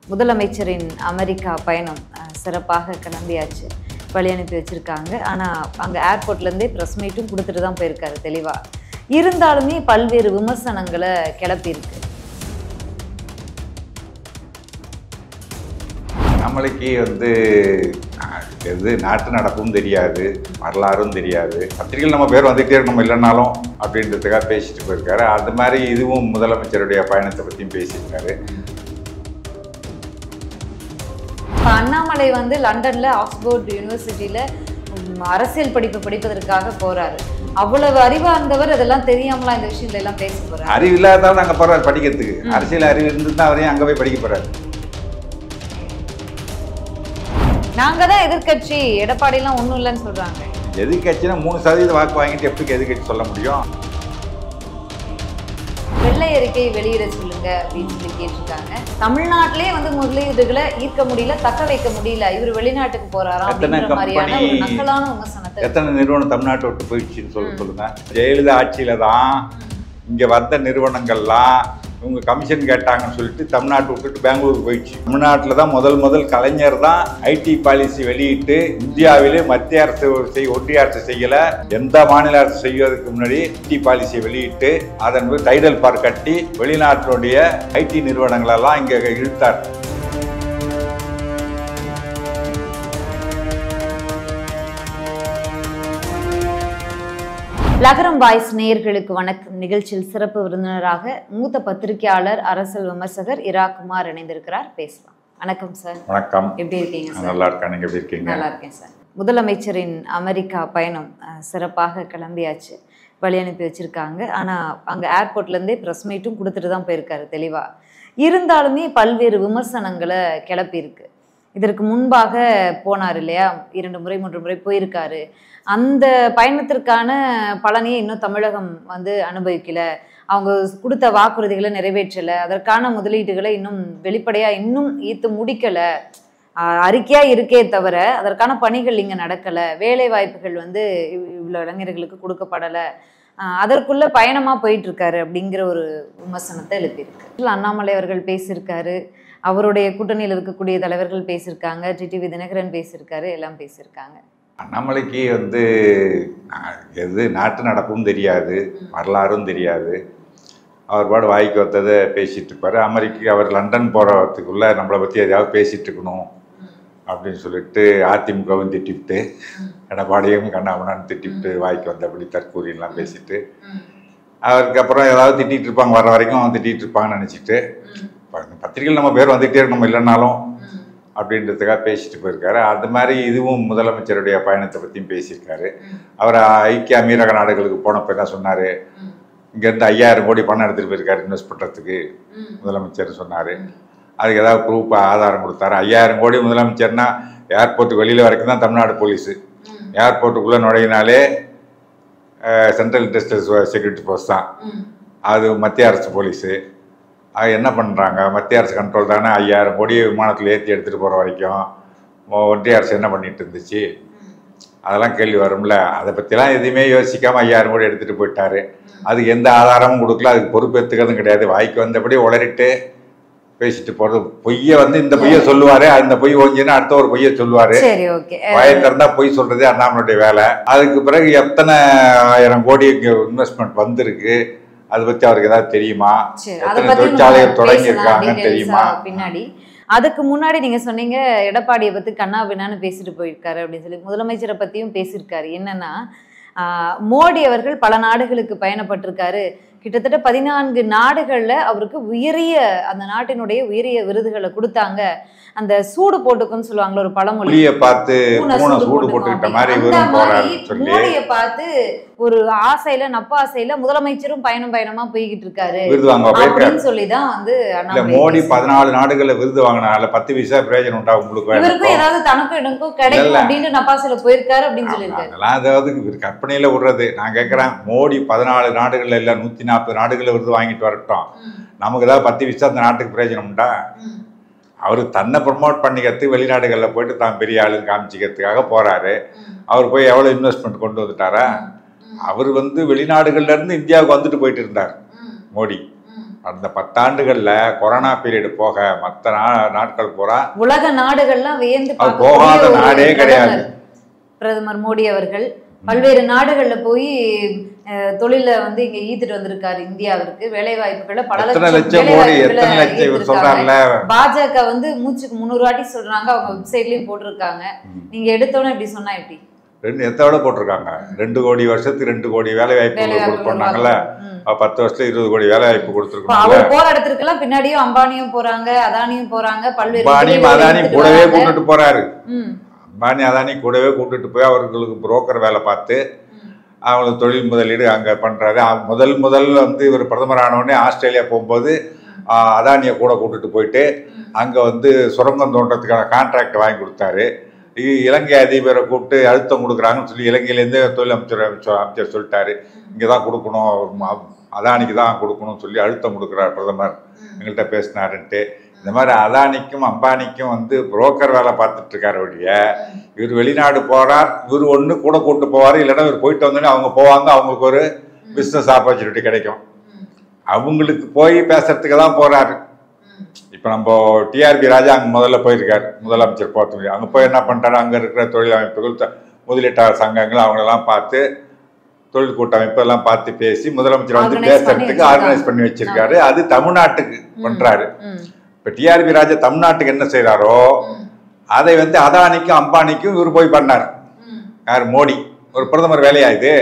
முதலமைச்சரின் அமெரிக்கா பயணம் சிறப்பாக கிளம்பியாச்சு. வழி அனுப்பி வச்சுருக்காங்க. ஆனால் அங்கே ஏர்போர்ட்லேருந்தே ப்ரெஸ் மீட்டும் கொடுத்துட்டு தான் போயிருக்காரு தெளிவாக. இருந்தாலுமே பல்வேறு விமர்சனங்களை கிளப்பியிருக்கு. நம்மளுக்கு எது நாட்டு நடப்பும் தெரியாது, வரலாறும் தெரியாது. பத்திரிகையில் நம்ம பேர் வந்துகிட்டே இருக்கணும் இல்லைன்னாலும் அப்படின்றதுக்காக பேசிட்டு போயிருக்காரு. அது மாதிரி இதுவும் முதலமைச்சருடைய பயணத்தை பற்றியும் பேசியிருக்காரு. இப்போ அண்ணாமலை லண்டனில் ஆக்ஸ்போர்ட் யூனிவர்சிட்டியில் அரசியல் படிப்பு படிப்பதற்காக போகிறாரு. அவ்வளவு அறிவார்ந்தவர் அதெல்லாம் தெரியாமலாம் இந்த விஷயத்துல எல்லாம் பேச போகிறார். அறிவு இல்லாதவங்க அங்கே போகிறார் படிக்கிறதுக்கு. அரசியல் அறிவு இருந்து தான் அவரையும் அங்கே போய் படிக்க போகிறாரு. நாங்கள் தான் எதிர்கட்சி, எடப்பாடிலாம் ஒன்றும் இல்லைன்னு சொல்கிறாங்க. எதிர்கட்சினா 3% வாக்கு வாங்கிட்டு எப்படி எதிர்கட்சி சொல்ல முடியும்? வெள்ளை அறிக்கை வெளியிட சொல்லுங்க அப்படின்னு சொல்லி கேட்டிருக்காங்க. தமிழ்நாட்டிலே முதலீடுகளை ஈர்க்க முடியல, தக்க வைக்க முடியல, இவர் வெளிநாட்டுக்கு போறாராம் அப்படிங்கிற மாதிரியான ஒரு நக்கலான விமர்சனத்தை. எத்தனை நிறுவனம் தமிழ்நாட்டை விட்டு போயிடுச்சுன்னு சொல்லுங்க. ஜெயலலிதா ஆட்சியில தான் இங்க வந்த நிறுவனங்கள்லாம் இவங்க கமிஷன் கேட்டாங்கன்னு சொல்லிட்டு தமிழ்நாட்டை விட்டுட்டு பெங்களூருக்கு போயிடுச்சு. தமிழ்நாட்டில் தான் முதல் கலைஞர் தான் ஐடி பாலிசி வெளியிட்டு இந்தியாவிலே மத்திய அரசு ஒன்றிய அரசு செய்யலை, எந்த மாநில அரசு செய்வதற்கு முன்னாடி ஐடி பாலிசியை வெளியிட்டு அதன் டைடல் பார்க் கட்டி வெளிநாட்டினுடைய ஐடி நிறுவனங்களெல்லாம் இங்கே இழுத்தார். லகரம் வாய்ஸ் நேயர்களுக்கு வணக்கம். நிகழ்ச்சியில் சிறப்பு விருந்தினராக மூத்த பத்திரிகையாளர், அரசியல் விமர்சகர் இரா.குமார் இணைந்திருக்கிறார். பேசலாம். வணக்கம் சார். வணக்கம். எப்படி இருக்கீங்க சார்? நல்லா இருக்கேன். நீங்க எப்படி இருக்கீங்க? நல்லா இருக்கேன் சார். முதலமைச்சரின் அமெரிக்கா பயணம் சிறப்பாக கிளம்பியாச்சு. வழி அனுப்பி வச்சுருக்காங்க. ஆனால் அங்கே ஏர்போர்ட்லேருந்தே ப்ரெஸ் மீட்டும் கொடுத்துட்டு தான் போயிருக்காரு தெளிவாக. இருந்தாலுமே பல்வேறு விமர்சனங்களை கிளப்பியிருக்கு. இதற்கு முன்பாக போனார் இல்லையா, 2 முறை 3 முறை போயிருக்காரு. அந்த பயணத்திற்கான பலனையே இன்னும் தமிழகம் அனுபவிக்கல. அவங்க கொடுத்த வாக்குறுதிகளை நிறைவேற்றலை, அதற்கான முதலீடுகளை இன்னும் வெளிப்படையாக இன்னும் ஈர்த்து முடிக்கலை. அறிக்கையாக இருக்கே தவிர அதற்கான பணிகள் இங்கே நடக்கலை. வேலை வாய்ப்புகள் இவ்வளோ இளைஞர்களுக்கு கொடுக்கப்படலை. அதற்குள்ள பயணமாக போயிட்டு இருக்காரு அப்படிங்கிற ஒரு விமர்சனத்தை எழுப்பியிருக்கு. அண்ணாமலை அவர்கள் பேசியிருக்காரு, அவருடைய கூட்டணியில் இருக்கக்கூடிய தலைவர்கள் பேசியிருக்காங்க, டிடிவி தினகரன் பேசியிருக்காரு, எல்லாம் பேசியிருக்காங்க. அண்ணாமலைக்கு எது நாட்டு நடப்பும் தெரியாது, வரலாறும் தெரியாது. அவர் பாடு வாய்க்கு வந்ததை பேசிகிட்டு இருப்பார். அவர் லண்டன் போகிறதுக்குள்ளே நம்மளை பற்றி எதையாவது பேசிகிட்டு இருக்கணும் அப்படின்னு சொல்லிட்டு அதிமுகவும் திட்டிவிட்டு, எடப்பாடியும் கண்ணாமண்ணான்னு திட்டிவிட்டு வாய்க்கு வந்தபடி தற்கூறிலாம் பேசிட்டு, அவருக்கு அப்புறம் ஏதாவது திட்டிகிட்டு இருப்பாங்க, வர வரைக்கும் திட்டிகிட்டு இருப்பாங்கன்னு நினச்சிட்டு பத்திரிகையில் நம்ம பேர் வந்துகிட்டே இருக்கணும் இல்லைன்னாலும் அப்படின்றதுக்காக பேசிட்டு போயிருக்காரு. அது மாதிரி இதுவும் முதலமைச்சருடைய பயணத்தை பற்றியும் பேசியிருக்காரு. அவர் ஐக்கிய அமீரக நாடுகளுக்கு போனப்போ என்ன சொன்னார், இங்கேருந்து 5000 கோடி பணம் எடுத்துகிட்டு போயிருக்காரு இன்வெஸ்ட் பண்ணுறதுக்கு முதலமைச்சர் சொன்னார். அதுக்கு ஏதாவது ப்ரூஃப் ஆதாரம் கொடுத்தாரு. 5000 கோடி முதலமைச்சர்னா ஏர்போர்ட்டுக்கு வெளியில் வரைக்கும் தான் தமிழ்நாடு போலீஸு. ஏர்போர்ட்டுக்குள்ளே நுழையினாலே சென்ட்ரல் இன்டெஸ்டல் செக்யூரிட்டி ஃபோர்ஸ் தான், அது மத்திய அரசு போலீஸு. அது என்ன பண்ணுறாங்க, மத்திய அரசு கண்ட்ரோல் தானே. 5000 கோடி விமானத்தில் ஏற்றி எடுத்துகிட்டு போகிற வரைக்கும் ஒன்றிய அரசு என்ன பண்ணிட்டு இருந்துச்சு, அதெல்லாம் கேள்வி வரும்ல. அதை பற்றிலாம் எதுவுமே யோசிக்காமல் 5000 கோடி எடுத்துகிட்டு போயிட்டாரு. அதுக்கு எந்த ஆதாரமும் கொடுக்கல, அதுக்கு பொறுப்பேற்றுக்கிறதும் கிடையாது. வாய்க்கு வந்தபடி உளறிட்டு பேசிட்டு போகிறது. பொய்யை இந்த பொய்யை சொல்லுவார், அந்த பொய் ஓஞ்சின்னா அடுத்த ஒரு பொய்யை சொல்லுவார். வாயை திறந்தா பொய் சொல்கிறதே அண்ணாமலையுடைய வேலை. அதுக்கு பிறகு எத்தனை 1000 கோடி இன்வெஸ்ட்மெண்ட் வந்திருக்கு, அதை பற்றி அவருக்கு ஏதாவது தெரியுமா, எத்தனை தொழிற்சாலைகள் தொடங்கி இருக்காங்கன்னு தெரியுமா? பின்னாடி அதுக்கு முன்னாடி நீங்க சொன்னீங்க எடப்பாடியை பத்தி கண்ணா பின்னான்னு பேசிட்டு போயிருக்காரு அப்படின்னு சொல்லி. முதலமைச்சரை பத்தியும் பேசியிருக்காரு. என்னன்னா, மோடி அவர்கள் பல நாடுகளுக்கு பயணப்பட்டிருக்காரு. கிட்டத்தட்ட 14 நாடுகள்ல அவருக்கு உயரிய, அந்த நாட்டினுடைய உயரிய விருதுகளை கொடுத்தாங்க. அந்த சூடு போட்டுக்குன்னு சொல்லுவாங்களா ஒரு பழமொழி, பார்த்து சூடு போட்டுக்கிட்ட மாதிரி மோடியை பார்த்து ஒரு ஆசையில நப்பாசையில முதலமைச்சரும் பயணமா போய்கிட்டு இருக்காரு அப்படின்னு சொல்லிதான் மோடி 14 நாடுகள்ல விருது வாங்கினால 10 பைசா பிரயோஜனம் உண்டா உங்களுக்கு? இவருக்கும் ஏதாவது தனக்கும் எனக்கும் கிடைக்கும் அப்படின்னு நப்பாசையில போயிருக்காரு அப்படின்னு சொல்லியிருக்காரு. அதாவது கற்பனையில விடுறது. நான் கேட்கறேன், மோடி 14 நாடுகள்ல இல்ல 140 நாடுகள்ல விருது வாங்கிட்டு வரட்டும், நமக்கு ஏதாவது 10 பைசா அந்த நாட்டுக்கு பிரயோஜனம் உண்டா? அவர் தன்னை ப்ரமோட் பண்ணிக்கிறதுக்கு வெளிநாடுகளில் போயிட்டு தான் பெரிய ஆளுன்னு காமிச்சிக்கிறதுக்காக போகிறாரு. அவர் போய் எவ்வளோ இன்வெஸ்ட்மெண்ட் கொண்டு வந்துட்டாரா? அவர் வெளிநாடுகள்லேருந்து இந்தியாவுக்கு வந்துட்டு போயிட்டு இருந்தார் மோடி. அந்த 10 ஆண்டுகள்ல கொரோனா பீரியட் போக மற்ற நாட்கள் பூரா உலக நாடுகள்லாம் வியந்து போகாத நாடே கிடையாது. பிரதமர் மோடி அவர்கள் பல்வேறு நாடுகள்ல போய் தொழில வந்து இங்க ஈத்துட்டு வந்திருக்காரு. இந்தியாவிற்கு வேலை வாய்ப்புகளை பல லட்சம் சொல்றாங்கல்ல. பாஜக வந்து மூச்சுக்கு 300 வாட்டி சொல்றாங்க, அவங்க வெப்சைட்லயும் போட்டிருக்காங்க. நீங்க எடுத்தோன்னு இப்படி சொன்னா எப்படி? எத்தோட போட்டிருக்காங்க. 2 கோடி வருஷத்துக்கு 2 கோடி வேலை வாய்ப்பு கொடுப்பாங்கல்ல. 10 வருஷத்துல 20 கோடி வேலை வாய்ப்பு கொடுத்துருக்காங்க. அவர் போற இடத்துக்குலாம் பின்னாடியும் அம்பானியும் போறாங்க, அதானியும் போறாங்க, பல்வேறு அதானி கூடவே கூட்டிட்டு போறாரு. அம்பானி அதானி கூடவே கூட்டிட்டு போய் அவர்களுக்கு புரோக்கர் வேலை பார்த்து அவங்களுக்கு தொழில் முதலீடு அங்கே பண்ணுறாரு. முதல் வந்து இவர் பிரதமர் ஆனவுடனே ஆஸ்திரேலியா போகும்போது அதானியை கூட கூட்டிட்டு போயிட்டு அங்கே வந்து சுரங்கம் தோன்றதுக்கான கான்ட்ராக்ட் வாங்கி கொடுத்தாரு. இலங்கை அதிபரை கூப்பிட்டு அழுத்தம் கொடுக்குறாங்கன்னு சொல்லி இலங்கையிலேருந்து தொழில் அமைச்சர் சொல்லிட்டாரு, இங்கே தான் கொடுக்கணும், அதானிக்கு தான் கொடுக்கணும்னு சொல்லி அழுத்தம் கொடுக்குறாரு பிரதமர், எங்கள்கிட்ட பேசினாருன்ட்டு. இந்த மாதிரி அதானிக்கும் அம்பானிக்கும் வந்து புரோக்கர் வேலை பார்த்துட்டு இருக்காரு ஒழிய இவர் வெளிநாடு போகிறார், இவர் ஒன்று கூட கூப்பிட்டு போவார், இல்லைன்னா இவர் போயிட்டு வந்தோடனே அவங்க போவாங்க, அவங்களுக்கு ஒரு பிஸ்னஸ் ஆப்பர்ச்சுனிட்டி கிடைக்கும். அவங்களுக்கு போய் பேசுறதுக்கு தான் போகிறாரு. இப்போ நம்ம டிஆர்பி ராஜா அங்கே முதல்ல போயிருக்காரு, முதலமைச்சர் போகிறதுக்கு. அங்கே போய் என்ன பண்ணிட்டாரு, அங்கே இருக்கிற தொழில் அமைப்புகள் முதலீட்டாளர் சங்கங்கள் அவங்களெல்லாம் பார்த்து தொழில் கூட்டமைப்பு எல்லாம் பார்த்து பேசி முதலமைச்சர் வந்து பேசுறதுக்கு ஆர்கனைஸ் பண்ணி வச்சிருக்காரு. அது தமிழ்நாட்டுக்கு பண்றாரு. இப்போ டிஆர்பி ராஜா தமிழ்நாட்டுக்கு என்ன செய்யறாரோ அதை வந்து அதானிக்கும் அம்பானிக்கும் இவர் போய் பண்ணார். யார்? மோடி. ஒரு பிரதமர் வேலையா இது?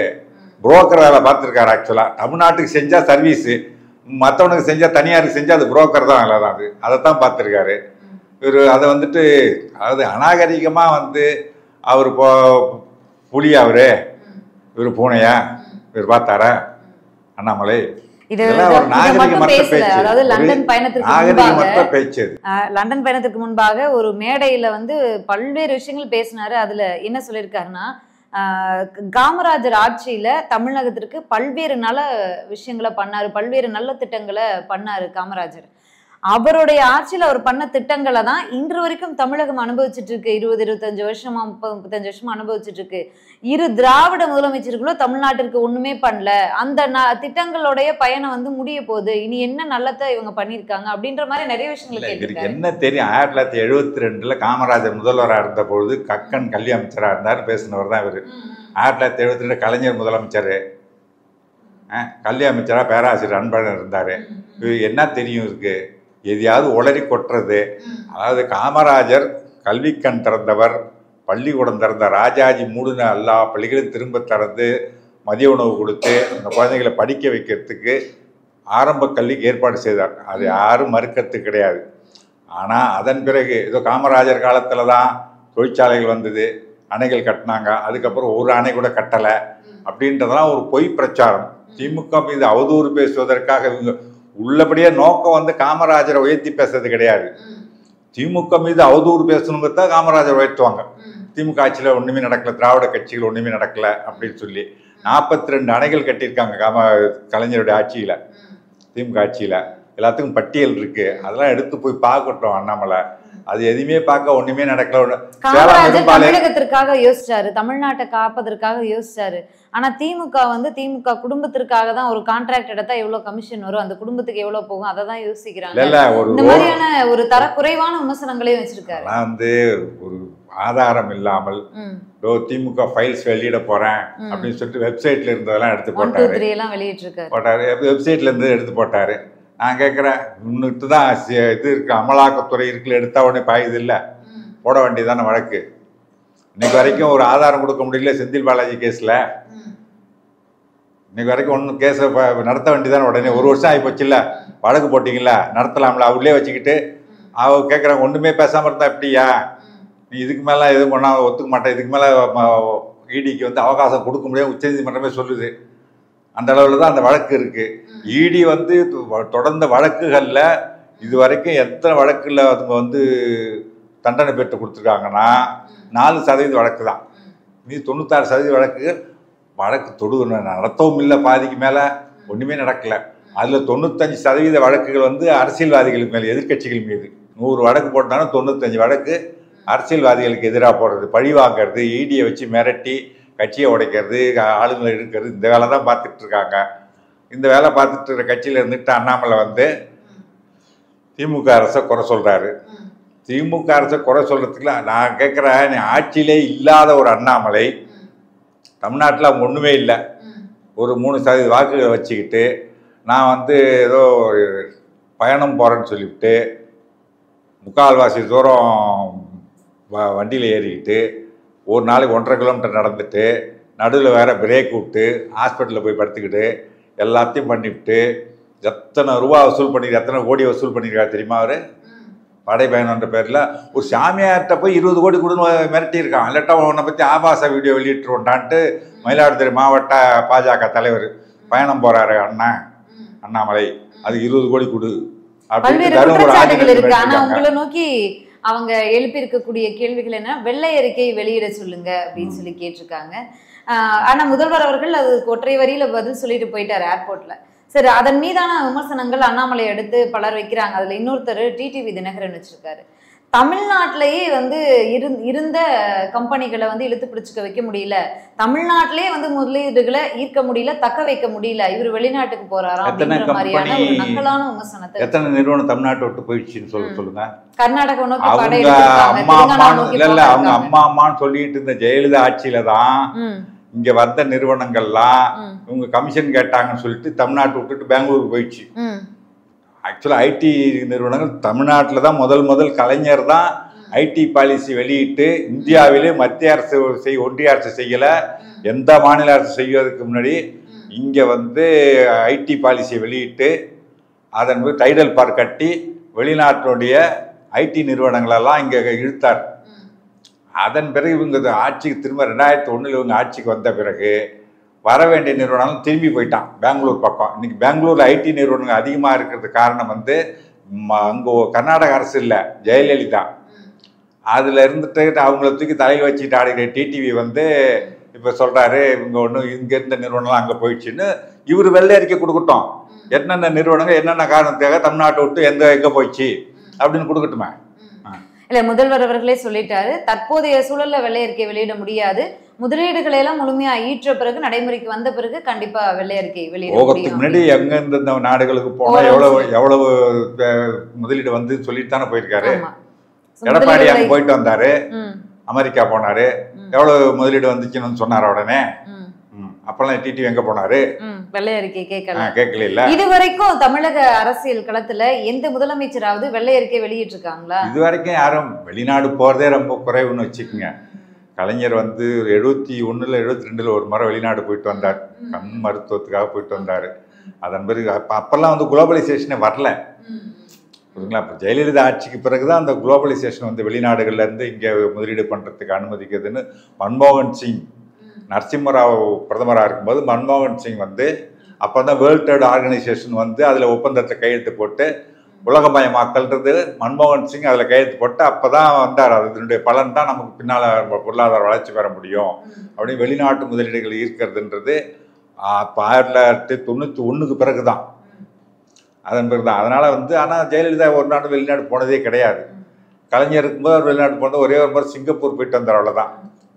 புரோக்கர் வேலை பார்த்துருக்காரு. ஆக்சுவலா தமிழ்நாட்டுக்கு செஞ்சா சர்வீஸு, மற்றவனுக்கு செஞ்சா தனியாருக்கு செஞ்சா அது புரோக்கர் தான் வேலை தான். அது அதைத்தான் பார்த்துருக்காரு இவர். அதை வந்துட்டு அதாவது அநாகரிகமாக வந்து அவர் புலியா அவரு, இவர் பூனையா இவர் பார்த்தாரா அண்ணாமலை? லண்டன் பயணத்திற்கு முன்பாக ஒரு மேடையில வந்து பல்வேறு விஷயங்கள் பேசினாரு. அதுல என்ன சொல்லியிருக்காருன்னா, காமராஜர் ஆட்சியில தமிழகத்திற்கு பல்வேறு நல விஷயங்களை பண்ணாரு, பல்வேறு நல்ல திட்டங்களை பண்ணாரு காமராஜர். அவருடைய ஆட்சியில் அவர் பண்ண திட்டங்களை தான் இன்று வரைக்கும் தமிழகம் அனுபவிச்சுட்டு இருக்கு. 20-25 வருஷமா 30-35 வருஷமா அனுபவிச்சுட்டு இருக்கு. இரு திராவிட முதலமைச்சர்களும் தமிழ்நாட்டிற்கு ஒண்ணுமே பண்ணல. அந்த திட்டங்களுடைய பயணம் வந்து முடிய போகுது, இனி என்ன நல்லதை இவங்க பண்ணியிருக்காங்க அப்படின்ற மாதிரி நிறைய விஷயங்கள் கேட்டிருக்காரு. என்ன தெரியும், 1972 காமராஜர் முதல்வராக இருந்த பொழுது கக்கன் கல்வி அமைச்சராக இருந்தார், பேசினவர் தான் இவர். 1972 கலைஞர் முதலமைச்சர், கல்வி அமைச்சராக பேராசிரியர் அன்பழகன் இருந்தார். இவர் என்ன தெரியும் இருக்கு, எதையாவது உளறி கொட்டுறது. அதாவது காமராஜர் கல்வி கண் திறந்தவர், பள்ளிக்கூடம் திறந்த ராஜாஜி மூடின எல்லா பள்ளிகளையும் திரும்ப திறந்து மதிய உணவு கொடுத்து அந்த குழந்தைகளை படிக்க வைக்கிறதுக்கு ஆரம்ப கல்விக்கு ஏற்பாடு செய்தார். அது யாரும் மறுக்கிறதுக்கு கிடையாது. ஆனால் அதன் பிறகு ஏதோ காமராஜர் காலத்தில் தான் தொழிற்சாலைகள் வந்தது, அணைகள் கட்டினாங்க, அதுக்கப்புறம் ஒரு அணை கூட கட்டலை அப்படின்றதெல்லாம் ஒரு பொய் பிரச்சாரம். திமுக மீது அவதூறு பேசுவதற்காக இவங்க உள்ளபடியே நோக்கம் வந்து காமராஜரை உயர்த்தி பேசுறது கிடையாது. திமுக மீது அவதூறு பேசணுங்க தான் காமராஜர் உயர்த்துவாங்க. திமுக ஆட்சியில் ஒன்றுமே நடக்கல, திராவிட கட்சிகள் ஒன்றுமே நடக்கல அப்படின்னு சொல்லி 42 அணைகள் கட்டியிருக்காங்க கலைஞருடைய ஆட்சியில், திமுக ஆட்சியில். எல்லாத்துக்கும் பட்டியல் இருக்கு, அதெல்லாம் எடுத்து போய் பார்க்கட்டும் அண்ணாமலை. அது எதுவுமே பார்க்க ஒண்ணுமே நடக்கல. தமிழகத்திற்காக யோசிச்சாரு, தமிழ்நாட்டை காப்பதற்காக யோசிச்சாரு. ஆனா திமுக குடும்பத்திற்காக தான் ஒரு கான்ட்ராக்ட் எடுத்தா எவ்வளவு கமிஷன் வரும், அந்த குடும்பத்துக்கு எவ்வளவு போகும், அதை தான் யோசிக்கிறாங்க. இந்த மாதிரியான ஒரு தரக்குறைவான விமர்சனங்களையும் வச்சிருக்காரு. வந்து ஒரு ஆதாரம் இல்லாமல் திமுக ஃபைல்ஸ் வெளியிட போறேன் அப்படின்னு சொல்லிட்டு வெப்சைட்ல இருந்ததெல்லாம் எடுத்து போட்டாரு. வெப்சைட்ல இருந்து எடுத்து போட்டாரு. நான் கேட்குறேன், இன்னுட்டு தான் இது இருக்கு, அமலாக்கத்துறை இருக்குல்ல, எடுத்தா உடனே பாயுது இல்லை, போட வேண்டியதான வழக்கு. இன்னைக்கு வரைக்கும் ஒரு ஆதாரம் கொடுக்க முடியல செந்தில் பாலாஜி கேஸில். இன்னைக்கு வரைக்கும் ஒன்றும் கேஸை நடத்த வேண்டியதானே. உடனே 1 வருஷம் ஆகி போச்சு இல்லை, வழக்கு போட்டிங்களா, நடத்தலாம்ல. அவங்களே வச்சுக்கிட்டு அவ கேட்குறாங்க, ஒன்றுமே பேசாமல் இருந்தா எப்படியா, நீ இதுக்கு மேலே எதுவும் பண்ணா ஒத்துக்க மாட்டேன், இதுக்கு மேலே இடிக்கு வந்து அவகாசம் கொடுக்க முடியாது, உச்சநீதிமன்றமே சொல்லுது. அந்த அளவில் தான் அந்த வழக்கு இருக்குது. இடி வந்து தொடர்ந்த வழக்குகளில் இது வரைக்கும் எத்தனை வழக்கில் அவங்க வந்து தண்டனை பெற்று கொடுத்துருக்காங்கன்னா 4% வழக்கு தான். மீது 96% வழக்குகள் வழக்கு நடத்தவும் இல்லை, பாதிக்கு மேலே ஒன்றுமே நடக்கலை. அதில் 95% வழக்குகள் வந்து அரசியல்வாதிகளுக்கு மேலே, எதிர்கட்சிகள் மீது. 100 வழக்கு போட்டாலும் 95 வழக்கு அரசியல்வாதிகளுக்கு எதிராக போடுறது, பழி வாங்கிறது, இடியை வச்சு மிரட்டி கட்சியை உடைக்கிறது, ஆளுங்களை எடுக்கிறது, இந்த வேலை தான் பார்த்துட்டு இருக்காங்க. இந்த வேலை பார்த்துட்டு இருக்கிற கட்சியில் இருந்துட்டு அண்ணாமலை வந்து திமுக அரசை குறை சொல்கிறாரு. திமுக அரசை குறை சொல்கிறதுக்குல நான் கேட்குறேன், நீ ஆட்சியிலே இல்லாத ஒரு அண்ணாமலை தமிழ்நாட்டில் அவங்க ஒன்றுமே இல்லை, ஒரு 3% வாக்குகளை வச்சுக்கிட்டு நான் வந்து ஏதோ ஒரு பயணம் போகிறேன்னு சொல்லிவிட்டு முக்கால்வாசி தூரம் வண்டியில் ஏறிக்கிட்டு ஒரு நாளைக்கு 1.5 கிலோமீட்டர் நடந்துட்டு நடுவில் வேறு பிரேக் விட்டு ஹாஸ்பிட்டலில் போய் படுத்துக்கிட்டு எல்லாத்தையும் பண்ணிவிட்டு எத்தனை ரூபா வசூல் பண்ணியிருக்காரு, எத்தனை கோடி வசூல் பண்ணியிருக்காரு தெரியுமா? அவர் படைப்பயணன்ற பேரில் ஒரு சாமியார்கிட்ட போய் 20 கோடி கொடுன்னு மிரட்டியிருக்கான். இல்லாட்டா உன்னை பற்றி ஆபாச வீடியோ வெளியிட்டுருவோண்டான்ட்டு மயிலாடுதுறை மாவட்ட பாஜக தலைவர் பயணம் போகிறாரு அண்ணாமலை, அது 20 கோடி கொடு அப்படின்னு நோக்கி அவங்க எழுப்பி இருக்கக்கூடிய கேள்விகள் என்ன, வெள்ளை அறிக்கை வெளியிட சொல்லுங்க அப்படின்னு சொல்லி கேட்டிருக்காங்க. ஆனா முதல்வர் அவர்கள் அது ஒற்றை வரியில பதில் சொல்லிட்டு போயிட்டாரு ஏர்போர்ட்ல. சரி, அதன் மீதான விமர்சனங்கள் அண்ணாமலை எடுத்து பலர் வைக்கிறாங்க. அதுல இன்னொருத்தர் டிடிவி தினகரன் வச்சிருக்காரு, தமிழ்நாட்டிலேயே வந்து இருந்த கம்பெனிகளை வந்து இழுத்து பிடிச்சுக்க வைக்க முடியல, தமிழ்நாட்டிலே வந்து முதலீடுகளை ஈர்க்க முடியல, தக்க வைக்க முடியல, இவர் வெளிநாட்டுக்கு போறாராம் அப்படிங்கிற மாதிரியான ஒரு நக்கலான விமர்சனத்தை. எத்தனை நிறுவனம் தமிழ்நாட்டை விட்டு போயிடுச்சுன்னு சொல்லுங்க. கர்நாடகா நோக்கி அவங்க அம்மா அம்மான்னு சொல்லிட்டு இருந்த ஜெயலலிதா ஆட்சியில தான் இங்க வந்த நிறுவனங்கள்லாம் இவங்க கமிஷன் கேட்டாங்கன்னு சொல்லிட்டு தமிழ்நாட்டை விட்டுட்டு பெங்களூருக்கு போயிடுச்சு. ஆக்சுவலா ஐடி நிறுவனங்கள் தமிழ்நாட்டில் தான் முதல் கலைஞர் தான் ஐடி பாலிசி வெளியிட்டு இந்தியாவிலே மத்திய அரசு ஒன்றிய அரசு செய்யலை, எந்த மாநில அரசு செய்வதற்கு முன்னாடி இங்கே வந்து ஐடி பாலிசியை வெளியிட்டு அதன் போது டைடல் பார்க் கட்டி வெளிநாட்டினுடைய ஐடி நிறுவனங்களெல்லாம் இங்கே இழுத்தார். அதன் பிறகு இவங்க ஆட்சிக்கு திரும்ப 2001 இவங்க ஆட்சிக்கு வந்த பிறகு வர வேண்டிய நிறுவனங்களும் திரும்பி போயிட்டான் பெங்களூர் பக்கம். இன்னைக்கு பெங்களூரில் ஐடி நிறுவனங்கள் அதிகமாக இருக்கிறது காரணம் வந்து அங்கே கர்நாடக அரசு இல்லை, ஜெயலலிதா. அதில் இருந்துட்டு அவங்கள தூக்கி தலையில் வச்சுட்டு ஆடுகிற டிடிவி வந்து இப்போ சொல்கிறாரு இவங்க ஒன்றும் இங்கே இருந்த நிறுவனம்லாம் அங்கே போயிடுச்சுன்னு. இவர் வெள்ளை அறிக்கை கொடுக்கட்டும், என்னென்ன நிறுவனங்கள் என்னென்ன காரணத்துக்காக தமிழ்நாட்டை விட்டு எங்கே போயிடுச்சு அப்படின்னு கொடுக்கட்டுமே. இல்ல, முதல்வர் அவர்களே சொல்லிட்டாரு, தற்போதைய சூழல்ல வெள்ளை அறிக்கை வெளியிட முடியாது, முதலீடுகளை எல்லாம் முழுமையா ஈற்ற பிறகு நடைமுறைக்கு வந்த பிறகு கண்டிப்பா வெள்ளை அறிக்கை வெளியிட முடியும். முன்னாடி எங்க இருந்த நாடுகளுக்கு போனா எவ்வளவு முதலீடு வந்து சொல்லிட்டு தானே போயிருக்காரு. எடப்பாடி அங்க போயிட்டு வந்தாரு, அமெரிக்கா போனாரு, எவ்வளவு முதலீடு வந்துச்சுன்னு சொன்னாரு உடனே. அப்பெல்லாம் டிடிவி எங்க போனாரு? வெள்ளை அறிக்கை கேட்கல. இதுவரைக்கும் தமிழக அரசியல் களத்துல எந்த முதலமைச்சராவது வெள்ளை அறிக்கை வெளியிட்டு இருக்காங்களா? இதுவரைக்கும் யாரும் வெளிநாடு போறதே ரொம்ப குறைவுன்னு வச்சுக்கோங்க. கலைஞர் வந்து 71 72 ஒரு முறை வெளிநாடு போயிட்டு வந்தார், கண் மருத்துவத்துக்காக போயிட்டு வந்தார். அதன் பிறகு அப்பெல்லாம் வந்து குளோபலைசேஷனே வரல, புரியுங்களா? இப்போ ஜெயலலிதா ஆட்சிக்கு பிறகுதான் அந்த குளோபலைசேஷன் வந்து வெளிநாடுகள்ல இருந்து இங்கே முதலீடு பண்றதுக்கு அனுமதிக்குதுன்னு மன்மோகன் சிங் நரசிம்மராவ் பிரதமராக இருக்கும்போது மன்மோகன் சிங் வந்து அப்போ தான் வேர்ல்ட் ட்ரேட் ஆர்கனைசேஷன் வந்து அதில் ஒப்பந்தத்தை கையெழுத்து போட்டு உலகமயமாக்கல்ன்றது மன்மோகன் சிங் அதில் கையெழுத்து போட்டு அப்போ தான் வந்தார். அதனுடைய பலன் தான் நமக்கு பின்னால் பொருளாதார வளர்ச்சி பெற முடியும் அப்படின்னு வெளிநாட்டு முதலீடுகள் ஈர்க்கிறதுன்றது இப்போ 1991 பிறகு தான், அதன் பிறகு தான். அதனால் வந்து ஆனால் ஜெயலலிதா ஒரு நாடு வெளிநாடு போனதே கிடையாது. கலைஞர் இருக்கும்போது அவர் வெளிநாடு போனது ஒரே ஒரு முறை சிங்கப்பூர் போயிட்டு வந்தார், அவ்வளோதான்.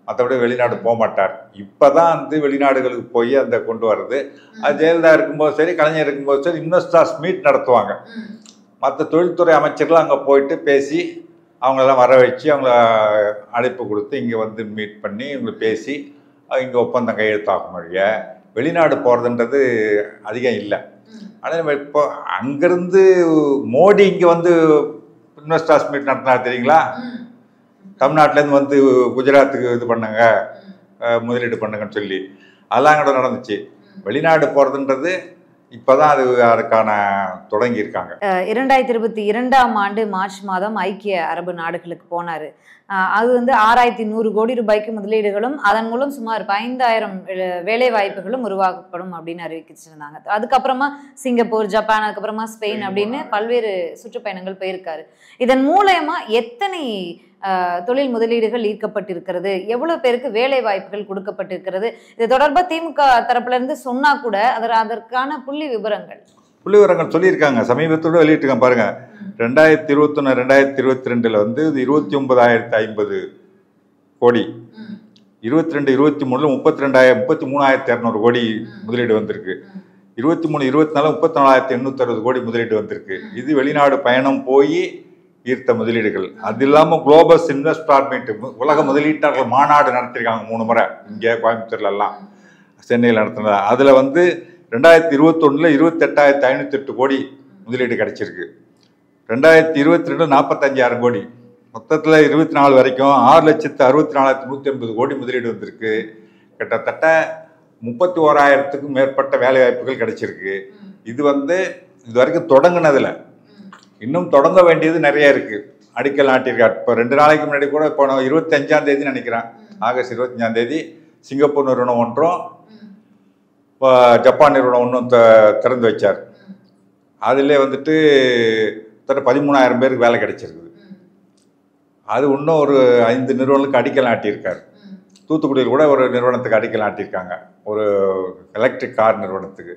மற்றபடி வெளிநாடு போக மாட்டார். இப்போ தான் வந்து வெளிநாடுகளுக்கு போய் அந்த கொண்டு வர்றது. அது ஜெயலலிதா இருக்கும்போது சரி, கலைஞர் இருக்கும்போது சரி, இன்வெஸ்டர்ஸ் மீட் நடத்துவாங்க. மற்ற தொழில்துறை அமைச்சர்கள் அங்கே போயிட்டு பேசி அவங்களெல்லாம் வர வச்சு அவங்கள அழைப்பு கொடுத்து இங்கே வந்து மீட் பண்ணி இவங்களை பேசி இங்கே ஒப்பந்தம் கையெழுத்தாகும் வழிய வெளிநாடு போகிறதுன்றது அதிகம் இல்லை. ஆனால் இப்போ அங்கேருந்து மோடி இங்கே வந்து இன்வெஸ்டர்ஸ் மீட் நடத்தினா தெரியுங்களா? தமிழ்நாட்டிலேருந்து வந்து குஜராத்துக்கு இது பண்ணுங்க, முதலீடு பண்ணுங்கன்னு சொல்லி அதெல்லாம் கூட நடந்துச்சு. வெளிநாடு போகிறதுன்றது இப்போதான் அதுக்கான தொடங்கியிருக்காங்க. 2022 மார்ச் மாதம் ஐக்கிய அரபு நாடுகளுக்கு போனார். அது வந்து 6100 கோடி ரூபாய்க்கு முதலீடுகளும் அதன் மூலம் சுமார் 5000 வேலை வாய்ப்புகளும் உருவாக்கப்படும் அப்படின்னு அறிவிச்சிருந்தாங்க. அதுக்கப்புறமா சிங்கப்பூர், ஜப்பான், அதுக்கப்புறமா ஸ்பெயின் அப்படின்னு பல்வேறு சுற்றுப்பயணங்கள் போயிருக்காரு. இதன் மூலமா எத்தனை தொழில் முதலீடுகள் ஈர்க்கப்பட்டிருக்கிறது, எவ்வளவு பேருக்கு வேலை வாய்ப்புகள் கொடுக்கப்பட்டிருக்கிறது, இது தொடர்பாக திமுக தரப்புல இருந்து சொன்னா கூட அதற்கான புள்ளி விவரங்கள் சொல்லியிருக்காங்க. சமீபத்தோடு வெளியிட்டிருக்காங்க பாருங்க. 2021 2022 வந்து 29,050 கோடி, 22 23 33,200 கோடி முதலீடு வந்திருக்கு. 23, 24, 34,860 கோடி முதலீடு வந்திருக்கு. இது வெளிநாடு பயணம் போய் ஈர்த்த முதலீடுகள். அது இல்லாமல் குளோபல் இன்வெஸ்டர் மீட் உலக முதலீட்டாளர்கள் மாநாடு நடத்திருக்காங்க 3 முறை. இங்கே கோயம்புத்தூர்லாம் சென்னையில் நடத்தினதா. அதில் வந்து 2021 28,508 கோடி முதலீடு கிடைச்சிருக்கு. 2022 45,000 கோடி. மொத்தத்தில் 24 வரைக்கும் 6,64,180 கோடி முதலீடு வந்திருக்கு. கிட்டத்தட்ட 31,000க்கும் மேற்பட்ட வேலை வாய்ப்புகள் கிடைச்சிருக்கு. இது வந்து இது வரைக்கும் தொடங்கினதில் இன்னும் தொடங்க வேண்டியது நிறைய இருக்கு. அடிக்கல் நாட்டியிருக்கார். இப்போ 2 நாளைக்கு முன்னாடி கூட இப்போ 25ஆம் தேதி நினைக்கிறேன், ஆகஸ்ட் 25ஆம் தேதி சிங்கப்பூர் நிறுவனம் ஒன்றும் ஜப்பான் நிறுவனம் ஒன்றும் திறந்து வச்சார். அதில் வந்துட்டு 13,000 பேருக்கு வேலை கிடைச்சிருக்குது. அது இன்னும் ஒரு 5 நிறுவனங்களுக்கு அடிக்கல் நாட்டியிருக்கார். தூத்துக்குடியில் கூட ஒரு நிறுவனத்துக்கு அடிக்கல் நாட்டியிருக்காங்க, ஒரு எலக்ட்ரிக் கார் நிறுவனத்துக்கு.